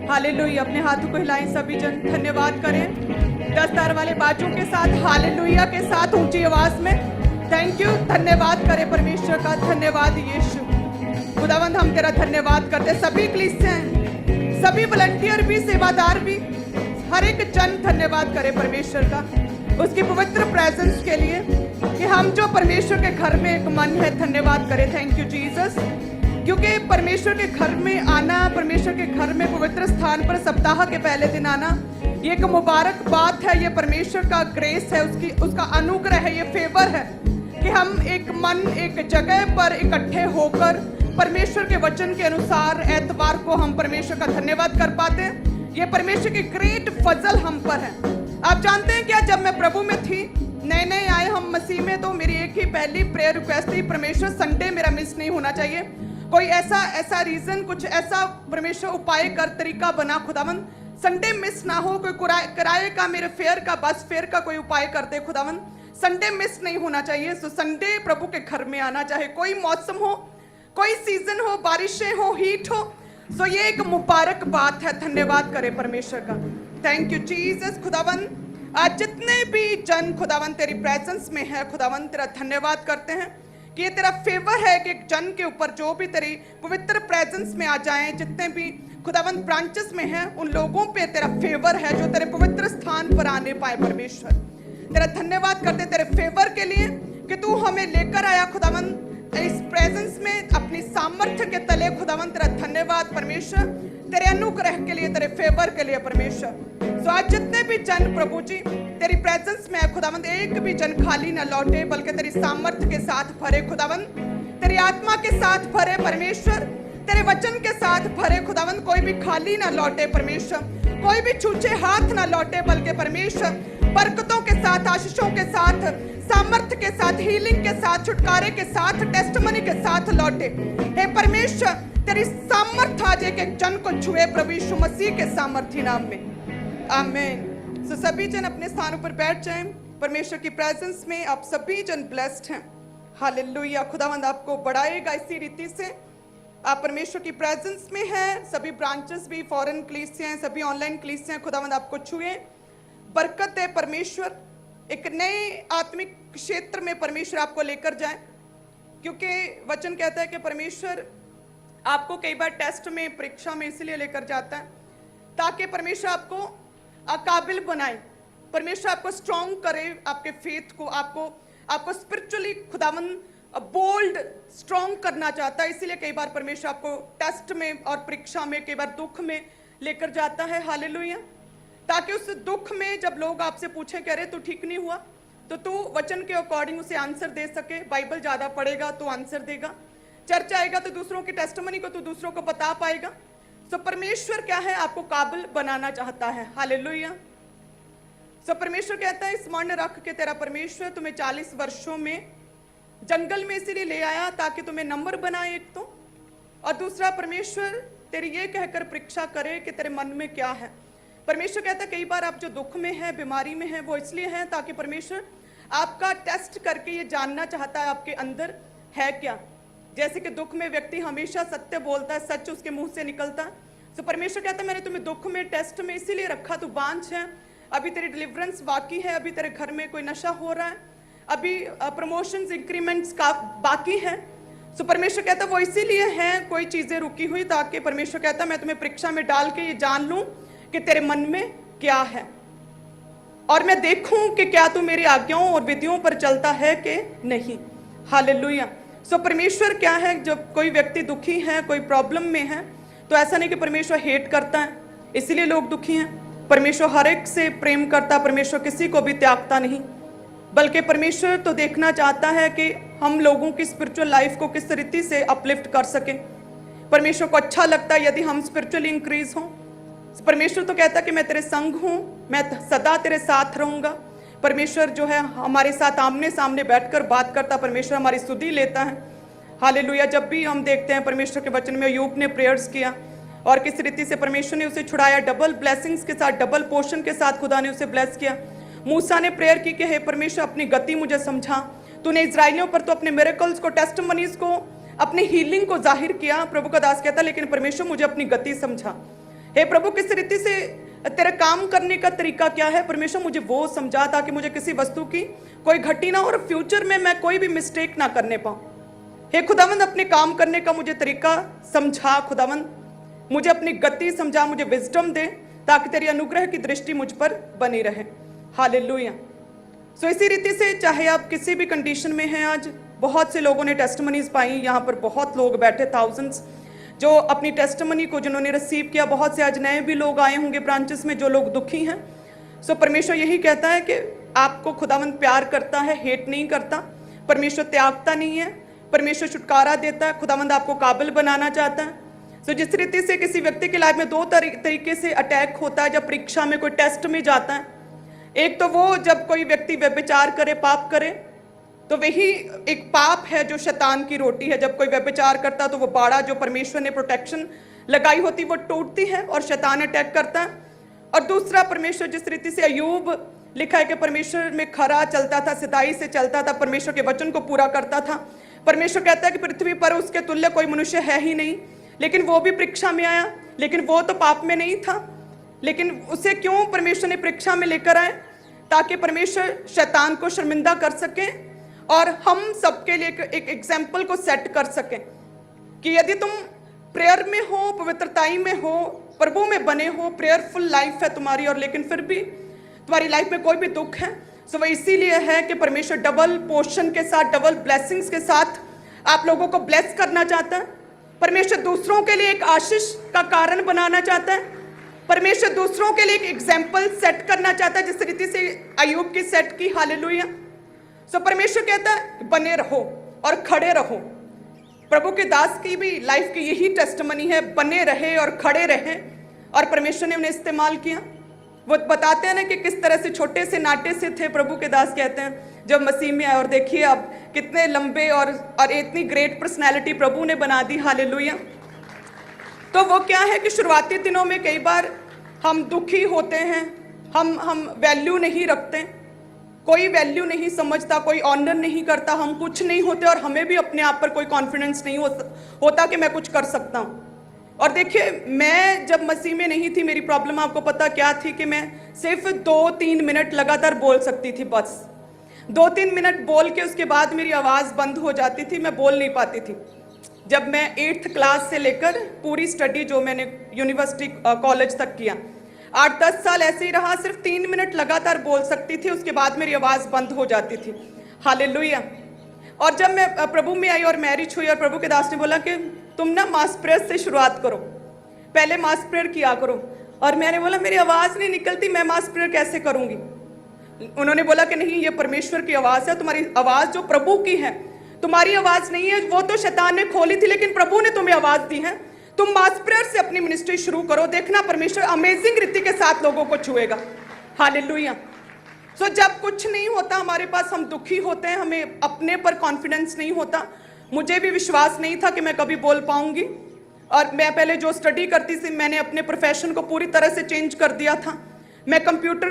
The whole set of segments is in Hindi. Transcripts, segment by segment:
हालेलुया। अपने हाथों को हिलाएं सभी जन, धन्यवाद करें 10 तार वाले बाजों के साथ, हालेलुया के साथ ऊंची आवाज में थैंक यू, धन्यवाद करें परमेश्वर का। धन्यवाद यीशु। खुदावंद हम तेरा धन्यवाद करते, सभी क्रिश्चियन, सभी वॉलंटियर भी, सेवादार भी, हर एक जन धन्यवाद करे परमेश्वर का उसकी पवित्र प्रेजेंस के लिए कि हम जो परमेश्वर के घर में एक मन है, धन्यवाद करें। थैंक यू जीसस, क्योंकि परमेश्वर के घर में आना, परमेश्वर के घर में पवित्र स्थान पर सप्ताह के पहले दिन आना, ये एक मुबारक बात है। ये परमेश्वर का ग्रेस है, उसका अनुग्रह है, ये फेवर है कि हम एक मन एक जगह पर इकट्ठे होकर परमेश्वर के वचन के अनुसार एतवार को हम परमेश्वर का धन्यवाद कर पाते हैं। ये परमेश्वर की ग्रेट फजल हम पर है। आप जानते हैं क्या, जब मैं प्रभु में थी, नए नए आए हम मसीह में, तो मेरी एक ही पहली प्रेयर रिक्वेस्ट थी, परमेश्वर संडे मेरा मिस नहीं होना चाहिए। कोई ऐसा रीजन, कुछ ऐसा परमेश्वर उपाय कर, तरीका बना खुदावंद, संडे मिस ना हो। कोई किराए का, मेरे फेयर का, बस फेयर का कोई उपाय करते खुदावंद, संडे मिस नहीं होना चाहिए। सो संडे प्रभु के घर में आना, चाहे कोई मौसम हो, कोई सीजन हो, बारिशें हो, हीट हो, सो ये एक मुबारक बात है। धन्यवाद करें परमेश्वर का। Thank you Jesus. खुदावंद आज जितने भी जन खुदावंद तेरी प्रेजेंस में है, खुदावंद तेरा धन्यवाद करते हैं कि ये तेरा फेवर है कि एक जन के ऊपर जो भी तेरी पवित्र प्रेजेंस में आ जाएं, जितने भी खुदावंद ब्रांचेस में हैं, उन लोगों पे तेरा फेवर है जो तेरे पवित्र स्थान पर आने पाए। परमेश्वर तेरा धन्यवाद करते तेरे फेवर के लिए कि तू हमें लेकर आया खुदावंद इस प्रेजेंस में अपनी सामर्थ्य के तले। खुदावंद तेरा धन्यवाद परमेश्वर, तेरे अनुग्रह के लिए, तेरे फेवर के लिए परमेश्वर। सो आज जितने भी जन प्रभु जी तेरी प्रेजेंस में है खुदावंद, एक भी जन खाली ना लौटे, बल्कि तेरी सामर्थ्य के साथ भरे खुदावंद, तेरी आत्मा के साथ भरे परमेश्वर, तेरे वचन के साथ भरे खुदावंद। कोई भी खाली ना लौटे परमेश्वर, कोई भी छूछे हाथ ना लौटे, बल्कि परमेश्वर बरकतों के साथ, आशीषों के साथ, सामर्थ्य के साथ, हीलिंग के साथ, छुटकारे के साथ, टेस्टमनी के साथ लौटे। हे परमेश्वर तेरी सामर्थ आज एक जन को छुए प्रभु यीशु मसीह के सामर्थी नाम में, आमीन। सो सभी जन अपने स्थानों पर बैठ जाएं। परमेश्वर की प्रेजेंस में आप सभी जन ब्लेस्ड हैं। हालेलुया। खुदावंद आपको बढ़ाएगा इसी रीति से। आप परमेश्वर की प्रेजेंस में हैं। सभी ब्रांचेस भी, फॉरेन कलीसियां हैं, सभी ऑनलाइन कलीसियां, खुदावंद आपको छुए, बरकत है परमेश्वर। एक नए आत्मिक क्षेत्र में परमेश्वर आपको लेकर जाए, क्योंकि वचन कहता है कि परमेश्वर आपको कई बार टेस्ट में, परीक्षा में इसलिए लेकर जाता है ताकि परमेश्वर आपको काबिल बनाए, परमेश्वर आपको स्ट्रॉन्ग करे, आपके फेथ को, आपको स्पिरिचुअली खुदावंद बोल्ड, स्ट्रॉन्ग करना चाहता है। इसीलिए कई बार परमेश्वर आपको टेस्ट में और परीक्षा में, कई बार दुख में लेकर जाता है। हालेलुया। ताकि उस दुख में जब लोग आपसे पूछे, कह रहे तू ठीक नहीं हुआ, तो तू वचन के अकॉर्डिंग उसे आंसर दे सके। बाइबल ज्यादा पढ़ेगा तो आंसर देगा, चर्च आएगा तो दूसरों की टेस्टमनी को तू दूसरों को बता पाएगा। सो परमेश्वर क्या है, आपको काबिल बनाना चाहता है। हालेलुया। सो परमेश्वर कहता है, स्मरण रख के तेरा परमेश्वर तुम्हें 40 वर्षों में जंगल में इसीलिए ले आया ताकि तुम्हें नंबर बनाए एक तो, और दूसरा परमेश्वर तेरी ये कहकर परीक्षा करे कि तेरे मन में क्या है। परमेश्वर कहता है कई बार आप जो दुख में है, बीमारी में है, वो इसलिए है ताकि परमेश्वर आपका टेस्ट करके ये जानना चाहता है आपके अंदर है क्या। जैसे कि दुख में व्यक्ति हमेशा सत्य बोलता है, सच उसके मुंह से निकलता है। तो परमेश्वर कहता है मैंने तुम्हें दुख में, टेस्ट में इसीलिए रखा, तू बांझ है, अभी तेरी डिलीवरेंस बाकी है, अभी तेरे घर में कोई नशा हो रहा है, अभी प्रमोशंस, इंक्रीमेंट्स का बाकी है। सो परमेश्वर कहता है वो इसीलिए है, कोई चीजें रुकी हुई, ताकि परमेश्वर कहता है मैं तुम्हें परीक्षा में डाल के ये जान लूं कि तेरे मन में क्या है, और मैं देखूं कि क्या तू मेरी आज्ञाओं और विधियों पर चलता है कि नहीं। हालेलुया। सो परमेश्वर क्या है, जब कोई व्यक्ति दुखी है, कोई प्रॉब्लम में है, तो ऐसा नहीं कि परमेश्वर हेट करता है इसलिए लोग दुखी हैं। परमेश्वर हर एक से प्रेम करता, परमेश्वर किसी को भी त्यागता नहीं, बल्कि परमेश्वर तो देखना चाहता है कि हम लोगों की स्पिरिचुअल लाइफ को किस रीति से अपलिफ्ट कर सके। परमेश्वर को अच्छा लगता है यदि हम स्पिरिचुअली इंक्रीज हों। परमेश्वर तो कहता है कि मैं तेरे संग हूं, मैं सदा तेरे साथ रहूंगा। परमेश्वर जो है हमारे साथ आमने सामने बैठकर बात करता, परमेश्वर हमारी सुधि लेता है। हालेलुया। जब भी हम देखते हैं परमेश्वर के वचन में, यूब ने प्रेयर्स किया और किस रीति से परमेश्वर ने उसे छुड़ाया, डबल ब्लेसिंग्स के साथ, डबल पोर्शन के साथ खुदा ने उसे ब्लेस किया। मूसा ने प्रेयर की कि हे परमेश्वर अपनी गति मुझे समझा, तूने इजराइलियों पर तो अपने मिरेकल्स को, टेस्टमनीज को, अपनी हीलिंग को जाहिर किया। प्रभु का दास कहता लेकिन परमेश्वर मुझे अपनी गति समझा। हे प्रभु, किस रीति से तेरे काम करने का तरीका क्या है परमेश्वर, मुझे वो समझा ताकि मुझे किसी वस्तु की कोई घटी ना हो और फ्यूचर में मैं कोई भी मिस्टेक ना करने पाऊं। हे खुदावंद, अपने काम करने का मुझे तरीका समझा खुदावंद, मुझे अपनी गति समझा, मुझे विजडम दे ताकि तेरी अनुग्रह की दृष्टि मुझ पर बनी रहे। हालेलुया। सो इसी रीति से चाहे आप किसी भी कंडीशन में हैं, आज बहुत से लोगों ने टेस्टमनीज पाई, यहाँ पर बहुत लोग बैठे, थाउजेंड्स जो अपनी टेस्टमनी को जिन्होंने रिसीव किया, बहुत से आज नए भी लोग आए होंगे ब्रांचेस में जो लोग दुखी हैं। सो परमेश्वर यही कहता है कि आपको खुदावंद प्यार करता है, हेट नहीं करता। परमेश्वर त्यागता नहीं है, परमेश्वर छुटकारा देता है, खुदावंद आपको काबिल बनाना चाहता है। सो जिस रीति से किसी व्यक्ति की लाइफ में दो तरीके से अटैक होता है जब परीक्षा में कोई टेस्ट में जाता है। एक तो वो जब कोई व्यक्ति व्यभिचार करे, पाप करे, तो वही एक पाप है जो शैतान की रोटी है। जब कोई व्यभिचार करता है तो वो बाड़ा जो परमेश्वर ने प्रोटेक्शन लगाई होती वो टूटती है और शैतान अटैक करता है। और दूसरा, परमेश्वर जिस रीति से अय्यूब लिखा है कि परमेश्वर में खरा चलता था, सिधाई से चलता था, परमेश्वर के वचन को पूरा करता था। परमेश्वर कहता है कि पृथ्वी पर उसके तुल्य कोई मनुष्य है ही नहीं, लेकिन वो भी परीक्षा में आया, लेकिन वो तो पाप में नहीं था। लेकिन उसे क्यों परमेश्वर ने परीक्षा में लेकर आए? ताकि परमेश्वर शैतान को शर्मिंदा कर सके और हम सबके लिए एक एग्जाम्पल को सेट कर सकें कि यदि तुम प्रेयर में हो, पवित्रताई में हो, प्रभु में बने हो, प्रेयरफुल लाइफ है तुम्हारी, और लेकिन फिर भी तुम्हारी लाइफ में कोई भी दुख है, सो वह इसीलिए है कि परमेश्वर डबल पोर्शन के साथ, डबल ब्लेसिंग्स के साथ आप लोगों को ब्लेस करना चाहता है। परमेश्वर दूसरों के लिए एक आशीष का कारण बनाना चाहता है। परमेश्वर दूसरों के लिए एक एग्जाम्पल सेट करना चाहता है, जिस रीति से अय्यूब की सेट की। हालेलुया। सो परमेश्वर कहता है बने रहो और खड़े रहो। प्रभु के दास की भी लाइफ की यही टेस्टमनी है, बने रहे और खड़े रहे, और परमेश्वर ने उन्हें इस्तेमाल किया। वो बताते हैं ना कि किस तरह से छोटे से नाटे से थे, प्रभु के दास कहते हैं, जब मसीह में आए, और देखिए अब कितने लंबे और इतनी ग्रेट पर्सनैलिटी प्रभु ने बना दी। हालेलुया। तो वो क्या है कि शुरुआती दिनों में कई बार हम दुखी होते हैं, हम वैल्यू नहीं रखते, कोई वैल्यू नहीं समझता, कोई ऑनर नहीं करता, हम कुछ नहीं होते, और हमें भी अपने आप पर कोई कॉन्फिडेंस नहीं होता कि मैं कुछ कर सकता हूँ। और देखिए, मैं जब मसीह में नहीं थी, मेरी प्रॉब्लम आपको पता क्या थी कि मैं सिर्फ 2-3 मिनट लगातार बोल सकती थी, बस 2-3 मिनट बोल के उसके बाद मेरी आवाज़ बंद हो जाती थी, मैं बोल नहीं पाती थी। जब मैं 8th क्लास से लेकर पूरी स्टडी जो मैंने यूनिवर्सिटी कॉलेज तक किया, 8-10 साल ऐसे ही रहा, सिर्फ 3 मिनट लगातार बोल सकती थी, उसके बाद मेरी आवाज़ बंद हो जाती थी। हालेलुया। और जब मैं प्रभु में आई और मैरिज हुई, और प्रभु के दास ने बोला कि तुम ना मास प्रेयर से शुरुआत करो, पहले मास प्रेयर किया करो। और मैंने बोला मेरी आवाज़ नहीं निकलती, मैं मास प्रेयर कैसे करूँगी? उन्होंने बोला कि नहीं, ये परमेश्वर की आवाज़ है, तुम्हारी आवाज़ जो प्रभु की है, तुम्हारी आवाज़ नहीं है, वो तो शैतान ने खोली थी, लेकिन प्रभु ने तुम्हें आवाज़ दी है। तुम मास प्रेयर से अपनी मिनिस्ट्री शुरू करो, देखना परमेश्वर अमेजिंग रीति के साथ लोगों को छुएगा। हालेलुया। सो जब कुछ नहीं होता हमारे पास, हम दुखी होते हैं, हमें अपने पर कॉन्फिडेंस नहीं होता। मुझे भी विश्वास नहीं था कि मैं कभी बोल पाऊंगी, और मैं पहले जो स्टडी करती थी, मैंने अपने प्रोफेशन को पूरी तरह से चेंज कर दिया था। मैं कंप्यूटर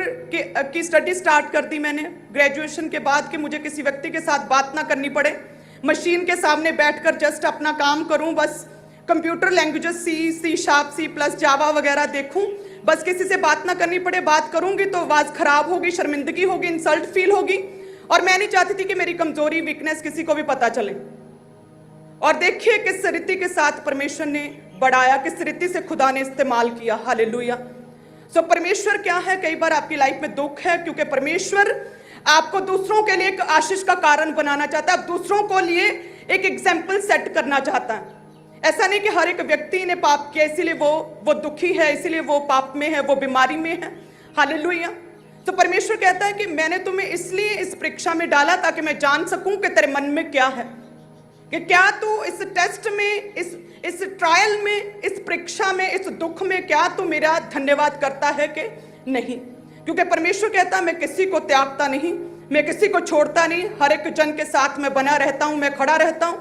की स्टडी स्टार्ट कर दी मैंने ग्रेजुएशन के बाद, कि मुझे किसी व्यक्ति के साथ बात ना करनी पड़े, मशीन के सामने बैठकर जस्ट अपना काम करूं, बस computer languages C sharp, C++, Java वगैरह देखूं, बस किसी से बात ना करनी पड़े। बात करूंगी तो आवाज़ खराब होगी, शर्मिंदगी होगी, इंसल्ट फील होगी, और मैं नहीं चाहती थी कि मेरी कमजोरी, वीकनेस किसी को भी पता चले। और देखिए किस रीति के साथ परमेश्वर ने बढ़ाया, किस रीति से खुदा ने इस्तेमाल किया। हालेलुया। सो परमेश्वर क्या है, कई बार आपकी लाइफ में दुख है क्योंकि परमेश्वर आपको दूसरों के लिए एक आशीष का कारण बनाना चाहता है, दूसरों को लिए एक एग्जाम्पल सेट करना चाहता है। ऐसा नहीं कि हर एक व्यक्ति ने पाप किया इसीलिए वो दुखी है, इसीलिए वो पाप में है, वो बीमारी में है। हालेलुया। तो परमेश्वर कहता है कि मैंने तुम्हें इसलिए इस परीक्षा में डाला ताकि मैं जान सकूं कि तेरे मन में क्या है, कि क्या तू इस टेस्ट में, इस ट्रायल में, इस परीक्षा में, इस दुख में क्या तू मेरा धन्यवाद करता है कि नहीं। क्योंकि परमेश्वर कहता है मैं किसी को त्यागता नहीं, मैं किसी को छोड़ता नहीं, हर एक जन के साथ मैं बना रहता हूं, मैं खड़ा रहता हूं।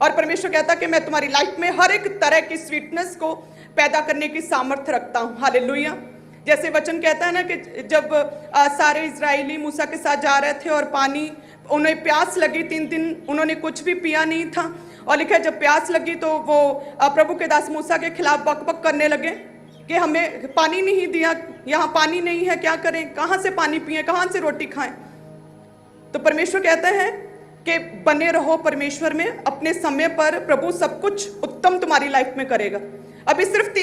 और परमेश्वर कहता है कि मैं तुम्हारी लाइफ में हर एक तरह की स्वीटनेस को पैदा करने की सामर्थ्य रखता हूं। हालेलुया। जैसे वचन कहता है ना कि जब सारे इजरायली मूसा के साथ जा रहे थे और पानी, उन्हें प्यास लगी, 3 दिन उन्होंने कुछ भी पिया नहीं था, और लिखा जब प्यास लगी तो वो प्रभु के दास मूसा के खिलाफ बकबक करने लगे कि हमें पानी नहीं दिया, यहाँ पानी नहीं है, क्या करें, कहाँ से पानी पिए, कहाँ से रोटी खाएं। तो परमेश्वर कहता है कि बने रहो परमेश्वर में, अपने समय पर प्रभु सब कुछ उत्तम तुम्हारी लाइफ में करेगा। अभी सिर्फ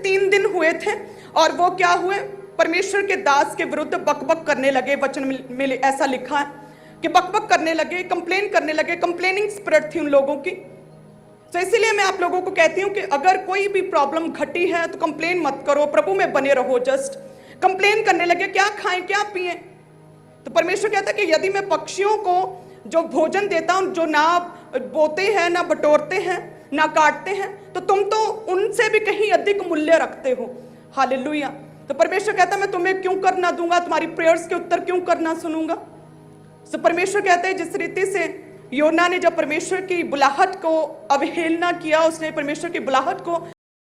3 दिन हुए थे और वो क्या हुए, परमेश्वर के दास के विरुद्ध बकबक करने लगे। वचन में ऐसा लिखा है कि बकबक करने लगे, कंप्लेन करने लगे, कंप्लेनिंग स्पिरिट थी उन लोगों की। तो इसीलिए मैं आप लोगों को कहती हूँ कि अगर कोई भी प्रॉब्लम घटी है तो कंप्लेन मत करो, प्रभु में बने रहो। जस्ट कंप्लेन करने लगे, क्या खाएं क्या पिए। तो परमेश्वर कहता है कि यदि मैं पक्षियों को जो भोजन देता हूं, जो ना बोते हैं, ना बटोरते हैं, ना काटते हैं, तो तुम तो उनसे भी कहीं अधिक मूल्य रखते हो। हालेलुया। तो परमेश्वर कहता है मैं तुम्हें क्यों कर ना दूंगा, तुम्हारी प्रेयर्स के उत्तर क्यों कर ना सुनूंगा। तो परमेश्वर कहता है जिस रीति से योना ने जब परमेश्वर की बुलाहट को अवहेलना किया, उसने परमेश्वर की बुलाहट को